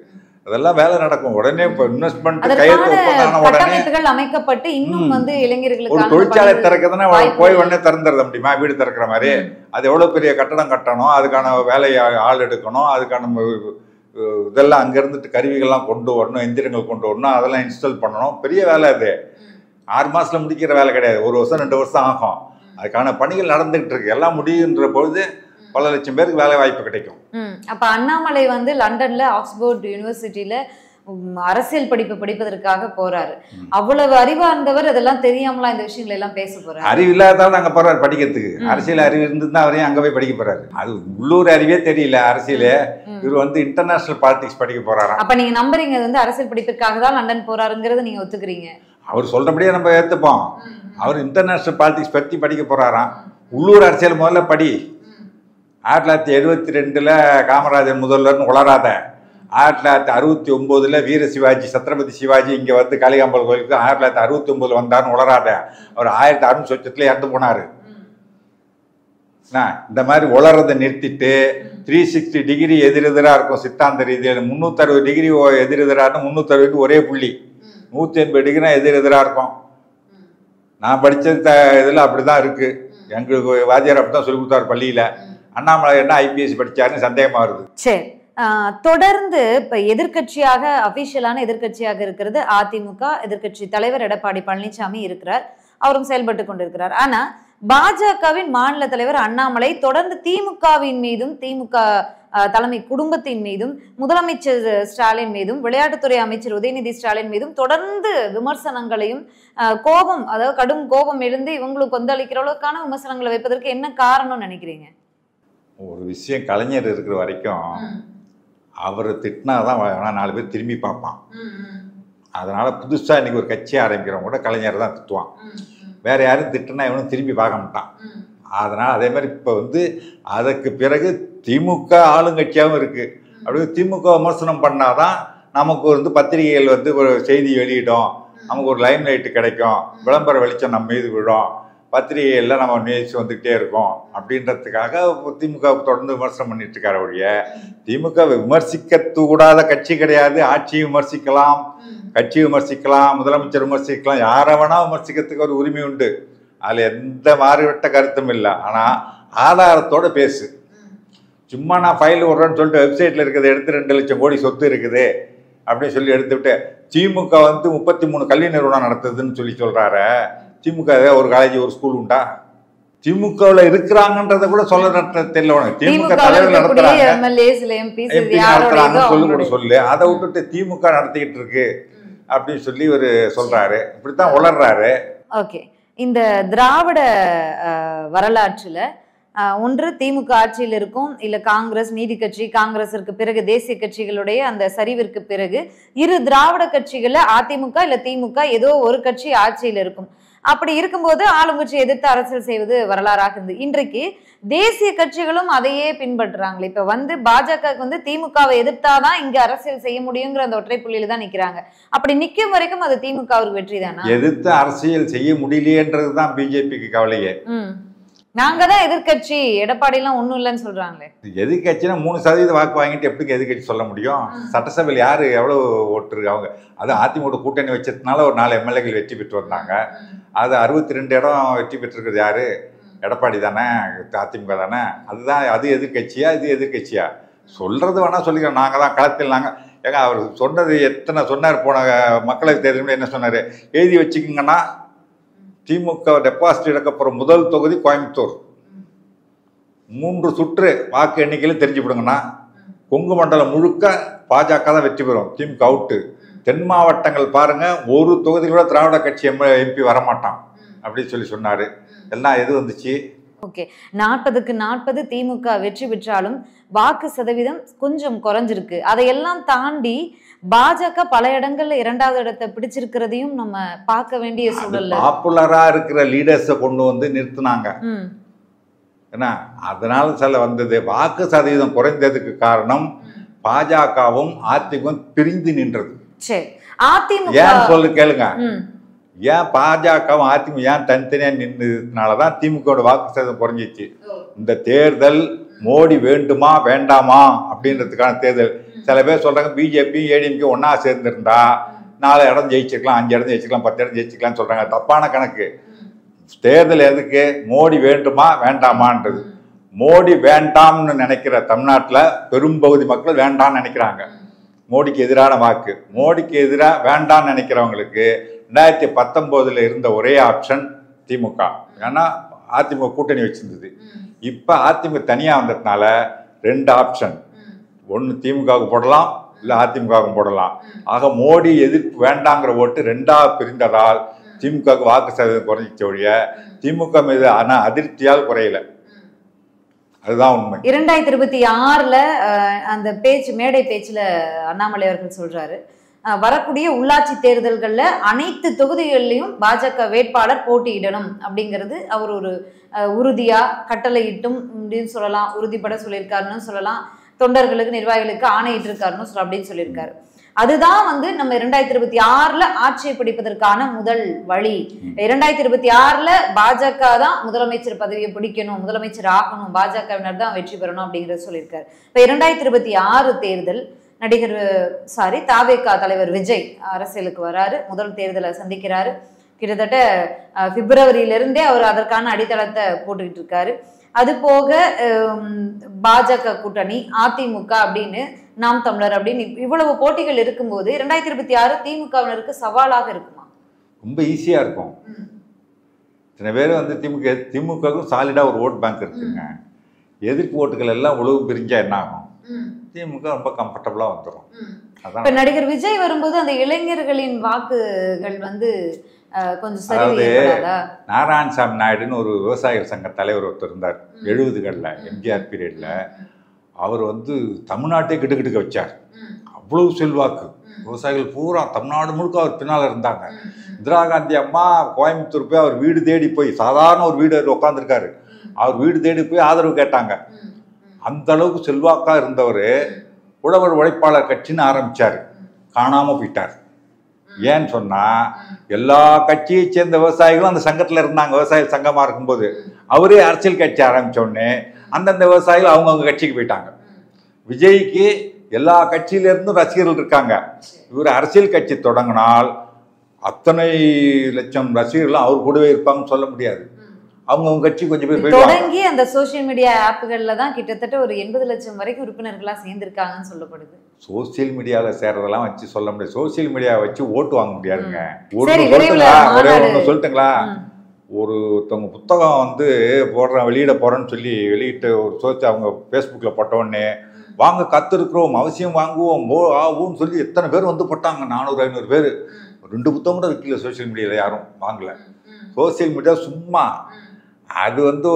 அதெல்லாம் வேலை நடக்கும். உடனே இப்போ இன்வெஸ்ட்மெண்ட் கையெழுத்து ஒப்பந்தான உடனே அமைக்கப்பட்டு இன்னும் வந்து இளைஞர்களுக்கு ஒரு தொழிற்சாலை திறக்குதுன்னா போய் உடனே திறந்துட முடியுமா? வீடு திறக்கிற மாதிரி. அது எவ்வளோ பெரிய கட்டடம் கட்டணும், அதுக்கான வேலை ஆள் எடுக்கணும், அதுக்கான இதெல்லாம் அங்கே இருந்துட்டு கருவிகள்லாம் கொண்டு வரணும், எந்திரங்கள் கொண்டு வரணும், அதெல்லாம் இன்ஸ்டால் பண்ணணும். பெரிய வேலை அது. 6 மாதத்தில் முடிக்கிற வேலை கிடையாது. 1 வருஷம் 2 வருஷம் ஆகும். அதுக்கான பணிகள் நடந்துகிட்டு இருக்கு. எல்லாம் முடியுன்ற பொழுது பல லட்சம் பேருக்கு வேலை வாய்ப்பு கிடைக்கும். அப்ப அண்ணாமலை வந்து லண்டன்ல ஆக்ஸ்போர்ட் யூனிவர்சிட்டியில அரசியல் படிப்பு படிப்பதற்காக போறாரு. அவ்வளவு அறிவார்ந்தவர், அதெல்லாம் தெரியாமலாம் இந்த விஷயங்கள் எல்லாம் பேச போறாரு. அறிவு இல்லாததால அங்க போறாரு படிக்கிறதுக்கு. அரசியல் அறிவு இருந்துதான் அவரையும் அங்க போய் படிக்க போறாரு. அது உள்ளூர் அறிவே தெரியல அரசியல. இவர் வந்து இன்டர்நேஷனல் பாலிடிக்ஸ் படிக்க போறாராம். அப்ப நீங்க நம்புறீங்க அது வந்து அரசியல் படிப்பிற்காக தான் லண்டன் போறாருங்கிறத நீங்க ஒத்துக்கிறீங்க? அவர் சொல்றபடியே நம்ம ஏத்துப்போம். அவர் இன்டர்நேஷனல் பாலிடிக்ஸ் பத்தி படிக்க போறாராம். உள்ளூர் அரசியல் முதல்ல படி. 1972 காமராஜர் முதல்வர்னு உளராத. 1969 வீர சிவாஜி, சத்ரபதி சிவாஜி இங்கே வந்து காளிகாம்பல் கோயிலுக்கு 1969 வந்தார்னு உளராத. அவர் 1600 இறந்து போனார். இந்த மாதிரி உளறதை நிறுத்திட்டு 360 டிகிரி எதிரெதிராக இருக்கும் சித்தாந்த ரீதியில். 360 டிகிரி எதிரெதிராக 360 ஒரே புள்ளி, 180 டிகிரி எதிரெதிராக இருக்கும். நான் படித்த இதில் அப்படி தான் இருக்குது. எங்களுக்கு வாத்தியார் அப்படி தான் சொல்லி கொடுத்தாரு பள்ளியில். அண்ணாமலை என்ன ஐபிஎஸ் படித்தாருன்னு சந்தேகமாக வருது. சரி, தொடர்ந்து இப்ப எதிர்கட்சியாக அபிஷியலான எதிர்கட்சியாக இருக்கிறது அதிமுக. எதிர்கட்சி தலைவர் எடப்பாடி பழனிசாமி இருக்கிறார், அவரும் செயல்பட்டு கொண்டிருக்கிறார். ஆனா பாஜகவின் மாநில தலைவர் அண்ணாமலை தொடர்ந்து திமுகவின் மீதும், திமுக தலைமை குடும்பத்தின் மீதும், முதலமைச்சர் ஸ்டாலின் மீதும், விளையாட்டுத்துறை அமைச்சர் உதயநிதி ஸ்டாலின் மீதும் தொடர்ந்து விமர்சனங்களையும் கோபம், அதாவது கடும் கோபம் எழுந்து இவங்களுக்கு கொந்தளிக்கிற அளவுக்கான விமர்சனங்களை வைப்பதற்கு என்ன காரணம்னு நினைக்கிறீங்க? ஒரு விஷயம், கலைஞர் இருக்கிற வரைக்கும் அவர் திட்டினாதான் 4 பேர் திரும்பி பார்ப்பான். அதனால புதுசாக இன்னைக்கு ஒரு கட்சி ஆரம்பிக்கிறவங்க கூட கலைஞர் தான் திட்டுவான். வேற யாரும் திட்டுனா இவனும் திரும்பி பார்க்க மாட்டான். அதனால் அதே மாதிரி இப்போ வந்து அதுக்கு பிறகு திமுக ஆளுங்கட்சியாகவும் இருக்குது. அப்படி திமுக விமர்சனம் பண்ணாதான் நமக்கு வந்து பத்திரிகைகள் வந்து ஒரு செய்தி வெளியிடும், நமக்கு ஒரு லைம் லைட்டு கிடைக்கும், விளம்பர வெளிச்சம் நம்ம மீது விடும், பத்திரிகைகளில் நம்ம நியூஸ் வந்துக்கிட்டே இருக்கோம் அப்படின்றதுக்காக திமுக தொடர்ந்து விமர்சனம் பண்ணிட்டு இருக்காரு. ஒழிய திமுக விமர்சிக்க கூடாத கட்சி கிடையாது. ஆட்சியை விமர்சிக்கலாம், கட்சி விமர்சிக்கலாம், முதலமைச்சர் விமர்சிக்கலாம், யாரை வேணா விமர்சிக்கிறதுக்கு ஒரு உரிமை உண்டு. அதில் எந்த மாறுபட்ட கருத்தும் இல்லை. ஆனால் ஆதாரத்தோடு பேசு. சும்மா நான் ஃபைல் விட்றேன்னு சொல்லிட்டு வெப்சைட்டில் இருக்கிறத எடுத்து 2 லட்சம் கோடி சொத்து இருக்குது அப்படின்னு சொல்லி எடுத்துவிட்டு திமுக வந்து 33 கல்வி நிறுவனம் நடத்துதுன்னு சொல்லி சொல்கிறாரு. திமுக ஒரு காலேஜ் ஒரு ஸ்கூல் உண்டா? திமுகவில் இருக்கிறாங்கன்றத கூட சொல்ல தெரியல உனக்கு. திமுக தலைவர் நடத்துறாங்க, எம்பி நடத்துறாங்கன்னு சொல்லி கூட சொல்லு. அதை விட்டுட்டு திமுக நடத்திக்கிட்டு இருக்கு அப்படின்னு சொல்லி ஒரு சொல்றாரு. இப்படித்தான் உளர்றாரு. ஓகே, இந்த திராவிட வரலாற்றுல ஒன்று திமுக ஆட்சியில் இருக்கும், இல்ல காங்கிரஸ், நீதி கட்சி, காங்கிரஸிற்கு பிறகு தேசிய கட்சிகளுடைய அந்த சரிவிற்கு பிறகு இரு திராவிட கட்சிகள்ல அதிமுக இல்ல திமுக ஏதோ ஒரு கட்சி ஆட்சியில் இருக்கும். அப்படி இருக்கும்போது ஆளுங்கட்சி எதிர்த்து அரசியல் செய்வது வரலாறாக இருந்து இன்றைக்கு தேசிய கட்சிகளும் அதையே பின்பற்றுறாங்க. இப்ப வந்து பாஜகவுக்கு வந்து திமுகவை எதிர்த்தாதான் இங்க அரசியல் செய்ய முடியுங்கிற அந்த ஒற்றை புள்ளியில தான் நிக்கிறாங்க. அப்படி நிக்கும் வரைக்கும் அது திமுகவுக்கு வெற்றி தானா? எதிர்த்து அரசியல் செய்ய முடியலையன்றதுதான் பிஜேபிக்கு கவலையே. நாங்க தான் எதிர்கட்சி, எடப்பாடி எல்லாம் ஒண்ணும் இல்லைன்னு சொல்றாங்களே. எதிர்கட்சினா 3% வாக்கு வாங்கிட்டு எப்படி எதிர்கட்சி சொல்ல முடியும்? சட்டசபையில் யாரு எவ்வளவு ஓட்டு அவங்க? அது அதிமுக கூட்டணி வச்சதுனால ஒரு 4 எம்எல்ஏக்கள் வெற்றி பெற்று வந்தாங்க. அது 62 இடம் வெற்றி பெற்றிருக்கிறது யாரு? எடப்பாடி தானே, அதிமுக தானே. அதுதான். அது எதிர்கட்சியா, இது எதிர்கட்சியா? சொல்றது வேணா சொல்லிக்கிறோம். நாங்கள் தான் களத்தில். நாங்கள் ஏங்க அவர் சொன்னது எத்தனை சொன்னார் போன மக்களவைத் தேர்தல் என்ன சொன்னார், எழுதி வச்சுக்கிங்கன்னா திமுக டெபாசிட் இழக்கப்புறம் முதல் தொகுதி கோயம்புத்தூர், 3 சுற்று வாக்கு எண்ணிக்கையில் தெரிஞ்சுவிடுங்கன்னா கொங்கு மண்டலம் முழுக்க பாஜக தான் வெற்றி பெறும், திமுக அவுட்டு. தென் மாவட்டங்கள் பாருங்க, ஒரு தொகுதியில் கூட திராவிட கட்சி எம்பி வரமாட்டான் அப்படின்னு சொல்லி சொன்னாரு. எல்லாம் எது வந்துச்சு? ஓகே, 40க்கு 40 திமுக வெற்றி பெற்றாலும் வாக்கு சதவீதம் கொஞ்சம் குறைஞ்சிருக்கு. அதையெல்லாம் தாண்டி பாஜக பல இடங்கள்ல 2வது இடத்தை பிடிச்சிருக்கிறதையும் நம்ம பார்க்க வேண்டிய சூழல். பாப்புலரா இருக்கிற லீடர்ஸை கொண்டு வந்து நிறுத்தினாங்க. ஏன்னா அதனால சில வந்தது. வாக்கு சதவீதம் குறைந்ததுக்கு காரணம் பாஜகவும் அதிமுகவும் பிரிந்து நின்றது. சரி, அதிமுக ஏன் சொல்லு கேளுங்க. ஏன் பாஜகவும் அதிமுக ஏன் தனித்தனியா நின்றதுனாலதான் திமுக வாக்கு சதவீதம் குறைஞ்சிச்சு. இந்த தேர்தல் மோடி வேண்டுமா வேண்டாமா அப்படின்றதுக்கான தேர்தல். சில பேர் சொல்றாங்க பிஜேபி ஏடிஎம்கே ஒன்னா சேர்ந்திருந்தா 4 இடம் ஜெயிச்சிருக்கலாம், 5 இடம் ஜெயிச்சிருக்கலாம், 10 இடம் ஜெயிச்சிருக்கலாம் சொல்றாங்க. தப்பான கணக்கு. தேர்தல் எதுக்கு? மோடி வேண்டுமா வேண்டாமான்றது. மோடி வேண்டாம்னு நினைக்கிற தமிழ்நாட்டில் பெரும்பகுதி மக்கள் வேண்டாம்னு நினைக்கிறாங்க. மோடிக்கு எதிரான வாக்கு. மோடிக்கு எதிராக வேண்டாம்னு நினைக்கிறவங்களுக்கு 2019 இருந்த ஒரே ஆப்ஷன் திமுக. ஏன்னா அதிமுக கூட்டணி வச்சிருந்தது. இப்போ அதிமுக தனியாக வந்ததுனால 2 ஆப்ஷன். ஒன்று திமுகவுக்கு போடலாம், இல்லை அதிமுகவுக்கு போடலாம். ஆக மோடி எதிர்ப்பு வேண்டாங்கிற ஓட்டு 2ஆக பிரிந்ததால் திமுகவுக்கு வாக்கு சதவீதம் குறைஞ்சிச்ச ஒழிய திமுக மீது ஆனால் அதிருப்தியால் குறையல. அதுதான் உண்மை. 2026ல அந்த மேடை பேச்சுல அண்ணாமலை அவர்கள் சொல்றாரு, வரக்கூடிய உள்ளாட்சி தேர்தல்கள்ல அனைத்து தொகுதிகளிலையும் பாஜக வேட்பாளர் போட்டியிடணும் அப்படிங்கிறது அவர் ஒரு உறுதியா கட்டளையிட்டும் அப்படின்னு சொல்லலாம், உறுதிப்பட சொல்லியிருக்காருன்னு சொல்லலாம், தொண்டர்களுக்கு நிர்வாகிகளுக்கு ஆணையிட்டு இருக்காருன்னு சொல்ல அப்படின்னு சொல்லியிருக்காரு. அதுதான் வந்து நம்ம 2026ல ஆட்சியை பிடிப்பதற்கான முதல் வழி. 2026ல பாஜக தான் முதலமைச்சர் பதவியை பிடிக்கணும், முதலமைச்சர் ஆகணும், பாஜகவினர் தான் வெற்றி பெறணும் அப்படிங்கறத சொல்லியிருக்காரு. இப்ப 2026 தேர்தல் தாவேகா தலைவர் விஜய் அரசியலுக்கு வராரு, முதல் தேர்தலை சந்திக்கிறாரு. கிட்டத்தட்ட பிப்ரவரியிலிருந்தே அவர் அதற்கான அடித்தளத்தை போட்டுக்கிட்டு இருக்காரு. அது போக பாஜக கூட்டணி, அதிமுக அப்படின்னு, நாம் தமிழர் அப்படின்னு இவ்வளவு போட்டிகள் இருக்கும்போது 2026 திமுகவினருக்கு சவாலாக இருக்குமா? ரொம்ப ஈஸியா இருக்கும். சில பேர் வந்து திமுகவுக்கும் சாலிடா ஒரு ஓட் பேங்க் இருக்குங்க. எதிர்ப்பு ஓட்டுகள் எல்லாம் உழவு பிரிஞ்சா என்ன ஆகும்? திமுக ரொம்ப கம்ஃபர்டபுளா வந்துடும். இப்ப நடிகர் விஜய் வரும்போது அந்த இளைஞர்களின் வாக்குகள் வந்து கொஞ்சம் அதாவது நாராயணசாமி நாயுடுன்னு ஒரு விவசாயிகள் சங்க தலைவர் ஒருத்தர் இருந்தார் 70களில், எம்ஜிஆர் பீரியட்ல. அவர் வந்து தமிழ்நாட்டை கிட்டுக்கிட்டுக்க வச்சார். அவ்வளவு செல்வாக்கு. விவசாயிகள் பூரா தமிழ்நாடு முழுக்க அவர் பின்னால் இருந்தாங்க. இந்திரா காந்தி அம்மா கோயம்புத்தூர் போய் அவர் வீடு தேடி போய், சாதாரண ஒரு வீடு உட்காந்துருக்காரு, அவர் வீடு தேடி போய் ஆதரவு கேட்டாங்க. அந்த அளவுக்கு செல்வாக்கா இருந்தவர் உழவர் உழைப்பாளர் கட்சின்னு ஆரம்பிச்சார். காணாம போயிட்டார். ஏன்னு சொன்னா எல்லா கட்சியை சேர்ந்த விவசாயிகளும் அந்த சங்கத்துல இருந்தாங்க. விவசாய சங்கமா இருக்கும்போது அவரே அரசியல் கட்சி ஆரம்பிச்ச உடனே அந்தந்த விவசாயிகள் அவங்கவுங்க கட்சிக்கு போயிட்டாங்க. விஜய்க்கு எல்லா கட்சியில இருந்தும் ரசிகர்கள் இருக்காங்க. இவர் அரசியல் கட்சி தொடங்கினால் அத்தனை லட்சம் ரசிகர்களும் அவர் கூடவே இருப்பாங்கன்னு சொல்ல முடியாது. அவங்கவுங்க கட்சி கொஞ்சம் பேர் தொடங்கி அந்த சோசியல் மீடியா ஆப்புகள்ல தான் கிட்டத்தட்ட ஒரு 80 லட்சம் வரைக்கும் உறுப்பினர்களா சேர்ந்திருக்காங்கன்னு சொல்லப்படுது. சோசியல் மீடியாவில் சேர்றதெல்லாம் வச்சு சொல்ல முடியாது. சோசியல் மீடியாவை வச்சு ஓட்டு வாங்க முடியாதுங்க. ஒரே ஒன்று சொல்லிட்டுங்களா, ஒருத்தவங்க புத்தகம் வந்து வெளியிட போறேன்னு சொல்லி வெளியிட்டு ஒரு அவங்க ஃபேஸ்புக்கில் போட்டோடனே வாங்க கத்துருக்குறோம், அவசியம் வாங்குவோம், ஆகும்னு சொல்லி எத்தனை பேர் வந்து போட்டாங்க. 400-500 பேர். 2 புத்தகம் கூட விற்கல சோசியல் மீடியாவில், யாரும் வாங்கல. சோசியல் மீடியா சும்மா அது வந்து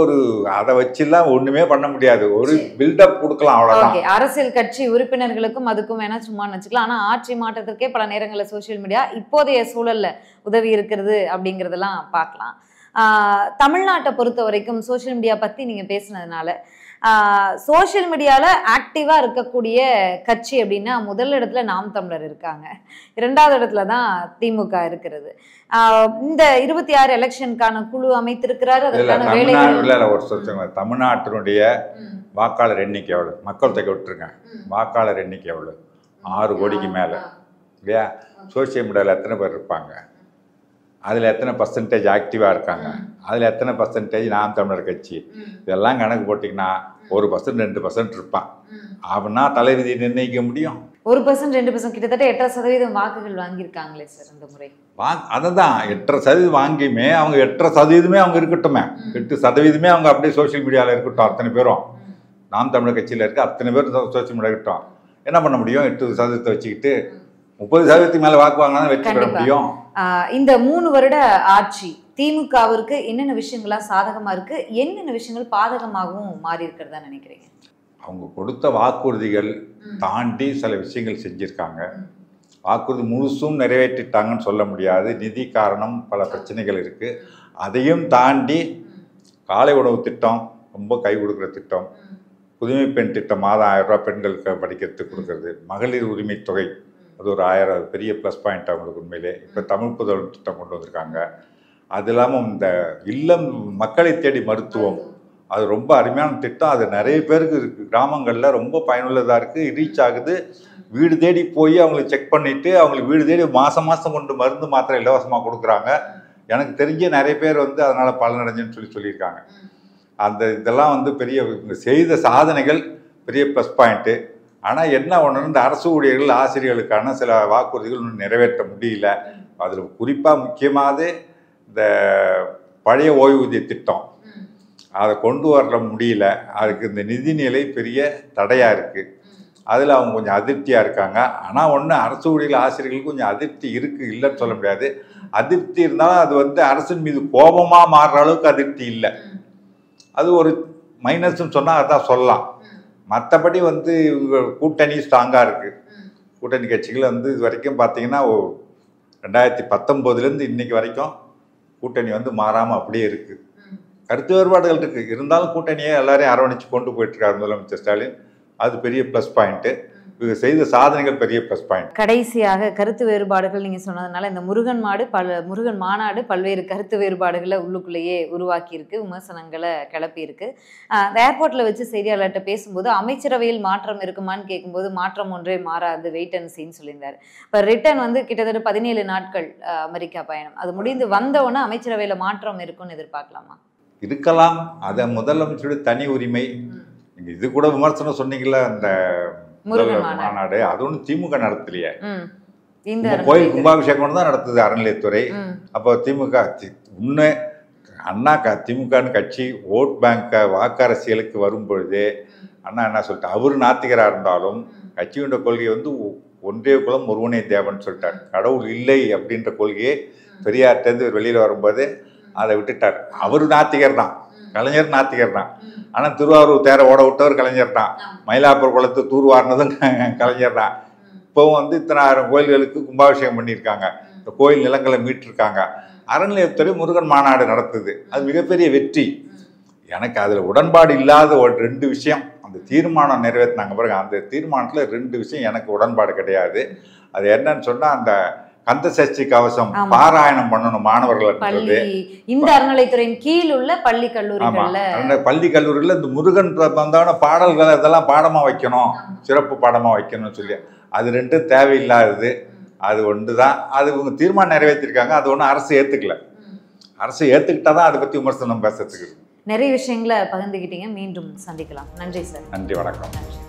அதை வச்சுலாம் ஒண்ணுமே பண்ண முடியாது. ஒரு பில்டப் கொடுக்கலாம், அவ்வளவுதான். அரசியல் கட்சி உறுப்பினர்களுக்கும் அதுக்கும் வேணா சும்மா வச்சுக்கலாம். ஆனா ஆட்சி மாற்றத்திற்கே பல நேரங்களில் சோசியல் மீடியா இப்போதைய சூழல்ல உதவி இருக்கிறது அப்படிங்கறதெல்லாம் பார்க்கலாம். தமிழ்நாட்டை பொறுத்த வரைக்கும் சோசியல் மீடியா பத்தி நீங்க பேசுனதுனால, சோசியல் மீடியால ஆக்டிவா இருக்கக்கூடிய கட்சி அப்படின்னா முதல் இடத்துல நாம் தமிழர் இருக்காங்க, 2வது இடத்துல தான் திமுக இருக்கிறது. இந்த 26 எலெக்ஷனுக்கான குழு அமைத்திருக்கிறாரு. அதற்கான வேலைகள் ஒரு சொல்லுங்க. தமிழ்நாட்டினுடைய வாக்காளர் எண்ணிக்கை எவ்வளவு? மக்கள் தொகை விட்டுருங்க. வாக்காளர் எண்ணிக்கை எவ்வளவு? 6 கோடிக்கு மேல இல்லையா? சோசியல் மீடியாவில் எத்தனை பேர் இருப்பாங்க? அதில் எத்தனை பர்சன்டேஜ் ஆக்டிவாக இருக்காங்க? அதில் எத்தனை பர்சன்டேஜ் நாம் தமிழர் கட்சி? இதெல்லாம் கணக்கு போட்டிங்கன்னா 1% 2% இருப்பான். அப்படின்னா தலைவிதி நிர்ணயிக்க முடியும். 1% 2% கிட்டத்தட்ட 8% வாக்குகள் வாங்கியிருக்காங்களே சார் இந்த முறை. அதுதான் 8% வாங்கியுமே அவங்க 8% அவங்க இருக்கட்டுமே, 8% அவங்க அப்படியே சோசியல் மீடியாவில் இருக்கட்டும். அத்தனை பேரும் நாம் தமிழர் கட்சியில் இருக்க அத்தனை பேர் சோசியல் மீடியா இருக்கட்டும். என்ன பண்ண முடியும்? 8% வச்சுக்கிட்டு 30% மேலே வாக்கு வாங்கினா வெற்றி பெற முடியும். இந்த 3 வருட ஆட்சி திமுகவிற்கு என்னென்ன விஷயங்கள்லாம் சாதகமா இருக்கு, என்னென்ன விஷயங்கள் பாதகமாகவும் மாறி இருக்கிறதா நினைக்கிறீங்க? அவங்க கொடுத்த வாக்குறுதிகள் தாண்டி சில விஷயங்கள் செஞ்சுருக்காங்க. வாக்குறுதி முழுசும் நிறைவேற்றிட்டாங்கன்னு சொல்ல முடியாது. நிதி காரணம் பல பிரச்சனைகள் இருக்குது. அதையும் தாண்டி காலை உணவு திட்டம் ரொம்ப கை கொடுக்குற திட்டம், புதுமை பெண் திட்டம் மாதம் 1000 ரூபா பெண்களுக்கு படிக்கிறதுக்கு கொடுக்குறது, மகளிர் உரிமை தொகை அது ஒரு 1000 பெரிய ப்ளஸ் பாயிண்ட் அவங்களுக்கு உண்மையிலே. இப்போ தமிழ் புதல்வன் திட்டம் கொண்டு வந்திருக்காங்க. அது இல்லாமல் இந்த இல்லம் மக்களை தேடி மருத்துவம் அது ரொம்ப அருமையான திட்டம். அது நிறைய பேருக்கு இருக்குது, கிராமங்களில் ரொம்ப பயனுள்ளதாக இருக்குது, ரீச் ஆகுது. வீடு தேடி போய் அவங்களுக்கு செக் பண்ணிவிட்டு அவங்களுக்கு வீடு தேடி மாதம் மாதம் கொண்டு மருந்து மாத்திரை இலவசமாக கொடுக்குறாங்க. எனக்கு தெரிஞ்ச நிறைய பேர் வந்து அதனால் பலனடைஞ்சுன்னு சொல்லியிருக்காங்க. அந்த இதெல்லாம் வந்து பெரிய செய்த சாதனைகள், பெரிய ப்ளஸ் பாயிண்ட்டு. ஆனால் என்ன ஒன்று, இந்த அரசு ஊழியர்கள் ஆசிரியர்களுக்கான சில வாக்குறுதிகள் இன்னும் நிறைவேற்ற முடியல. அதில் குறிப்பாக முக்கியமானது இந்த பழைய ஓய்வூதிய திட்டம், அதை கொண்டு வர முடியல. அதுக்கு இந்த நிதிநிலை பெரிய தடையாக இருக்குது. அதில் அவங்க கொஞ்சம் அதிருப்தியாக இருக்காங்க. ஆனால் ஒன்று, அரசு ஊழியர்கள் ஆசிரியர்களுக்கு கொஞ்சம் அதிருப்தி இருக்குது, இல்லைன்னு சொல்ல முடியாது. அதிருப்தி இருந்தாலும் அது வந்து அரசின் மீது கோபமாக மாறுற அளவுக்கு அதிருப்தி இல்லை. அது ஒரு மைனஸ்ன்னு சொன்னால் அதான் சொல்லலாம். மற்றபடி வந்து இவங்க கூட்டணி ஸ்ட்ராங்காக இருக்குது. கூட்டணி கட்சிகள் வந்து இது வரைக்கும் பார்த்தீங்கன்னா 2019 இன்னைக்கு வரைக்கும் கூட்டணி வந்து மாறாமல் அப்படியே இருக்குது. கருத்து வேறுபாடுகள் இருக்குது, இருந்தாலும் கூட்டணியை எல்லாரையும் அரவணைச்சு கொண்டு போயிட்டுருக்காரு முதலமைச்சர் ஸ்டாலின். அது பெரிய ப்ளஸ் பாயிண்ட்டு. இவங்க செய்த சாதனைகள் பெரிய ப்ளஸ் பாயிண்ட். கடைசியாக கருத்து வேறுபாடுகள் நீங்கள் சொன்னதுனால இந்த முருகன் மாநாடு பல்வேறு கருத்து வேறுபாடுகளை உள்ளுக்குள்ளேயே உருவாக்கி இருக்கு, விமர்சனங்களை கிளப்பி இருக்கு. இந்த ஏர்போர்ட்டில் வச்சு செய்தியாளர்கிட்ட பேசும்போது அமைச்சரவையில் மாற்றம் இருக்குமான்னு கேட்கும்போது மாற்றம் ஒன்றே மாறாது, வெயிட் அண்ட் சீன்னு சொல்லியிருந்தாரு. இப்போ ரிட்டர்ன் வந்து கிட்டத்தட்ட 17 நாட்கள் அமெரிக்கா பயணம், அது முடிந்து வந்தவுடனே அமைச்சரவையில் மாற்றம் இருக்குன்னு எதிர்பார்க்கலாமா? இருக்கலாம். அதை முதலமைச்சருடைய தனி உரிமை. நீங்கள் இது கூட விமர்சனம் சொன்னீங்களா, அந்த மாநாடு அது ஒன்றும் திமுக நடத்தலையே. இந்த கோயில் கும்பாபிஷேகம் தான் நடத்துது அறநிலையத்துறை. அப்போ திமுக உன்ன அண்ணா திமுகன்னு கட்சி ஓட் பேங்க வாக்கரசியலுக்கு வரும் பொழுதே அண்ணா என்ன சொல்லிட்டு, அவர் நாத்திகராக இருந்தாலும் கட்சியோட கொள்கை வந்து ஒன்றே குலம் ஒருவனே தேவன் சொல்லிட்டார். கடவுள் இல்லை அப்படின்ற கொள்கையை பெரியார்ட்டேருந்து வெளியில் வரும்போது அதை விட்டுட்டார். அவர் நாத்திகர் தான், கலைஞர் நாத்திகர் தான். ஆனால் திருவாரூர் தேரை ஓட விட்டவர் கலைஞர் தான். மயிலாப்பூர் குளத்தை தூர்வாரினதும் கலைஞர் தான். இப்போவும் வந்து இத்தனை 1000 கோயில்களுக்கு கும்பாபிஷேகம் பண்ணியிருக்காங்க. இந்த கோயில் நிலங்களை மீட்டிருக்காங்க. அறநிலையத்துறை முருகன் மாநாடு நடத்துது, அது மிகப்பெரிய வெற்றி. எனக்கு அதில் உடன்பாடு இல்லாத ஒரு 2 விஷயம். அந்த தீர்மானம் நிறைவேற்றினாங்க பாருங்க, அந்த தீர்மானத்தில் 2 விஷயம் எனக்கு உடன்பாடு கிடையாது. அது என்னன்னு சொன்னால், அந்த கந்த சஷ்டி கவசம் பாராயணம் பண்ணணும் மாணவர்கள். இந்த அறநிலைத்துறையின் கீழ் உள்ள பள்ளி கல்லூரிகள்ல இந்த முருகன் வந்தான பாடல்கள் இதெல்லாம் பாடமா வைக்கணும், சிறப்பு பாடமா வைக்கணும்னு சொல்லி அது 2 தேவையில்லாதது. அது ஒன்று தான். அது இவங்க தீர்மானம் நிறைவேற்றிருக்காங்க. அது ஒன்றும் அரசு ஏற்றுக்கல. அரசு ஏற்றுக்கிட்டாதான் அதை பற்றி விமர்சனம் பேசுறதுக்கு. நிறைய விஷயங்களை பகிர்ந்துக்கிட்டீங்க. மீண்டும் சந்திக்கலாம். நன்றி சார். நன்றி, வணக்கம்.